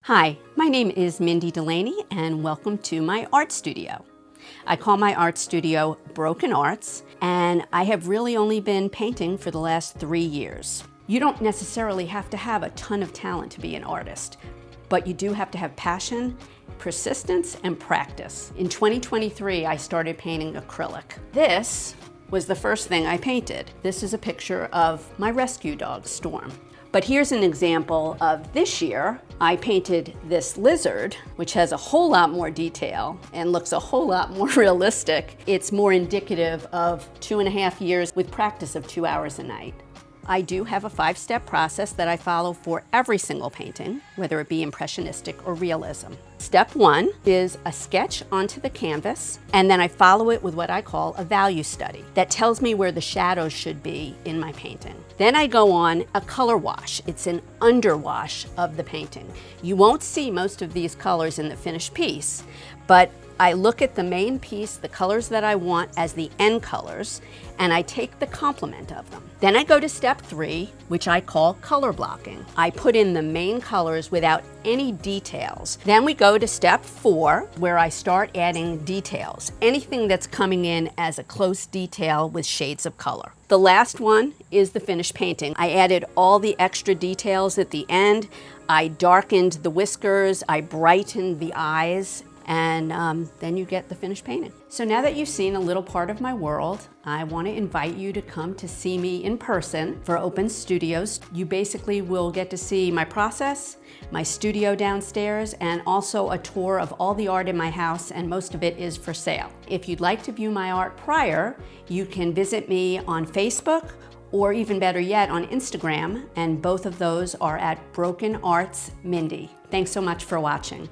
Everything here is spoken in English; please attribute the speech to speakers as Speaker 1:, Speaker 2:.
Speaker 1: Hi, my name is Mindy Delaney and welcome to my art studio. I call my art studio Broken Arts, and I have really only been painting for the last 3 years. You don't necessarily have to have a ton of talent to be an artist, but you do have to have passion, persistence, and practice. In 2023, I started painting acrylic. This was the first thing I painted. This is a picture of my rescue dog, Storm. But here's an example of this year. I painted this lizard, which has a whole lot more detail and looks a whole lot more realistic. It's more indicative of 2.5 years with practice of 2 hours a night. I do have a 5-step process that I follow for every single painting, whether it be impressionistic or realism. Step 1 is a sketch onto the canvas, and then I follow it with what I call a value study that tells me where the shadows should be in my painting. Then I go on a color wash. It's an underwash of the painting. You won't see most of these colors in the finished piece, but I look at the main piece, the colors that I want as the end colors, and I take the complement of them. Then I go to step 3, which I call color blocking. I put in the main colors without any details. Then we go to step 4, where I start adding details, anything that's coming in as a close detail with shades of color. The last one is the finished painting. I added all the extra details at the end. I darkened the whiskers, I brightened the eyes, and then you get the finished painting. So now that you've seen a little part of my world, I want to invite you to come to see me in person for open studios. You basically will get to see my process, my studio downstairs, and also a tour of all the art in my house, and most of it is for sale. If you'd like to view my art prior, you can visit me on Facebook, or even better yet, on Instagram, and both of those are at Broken Arts Mindy. Thanks so much for watching.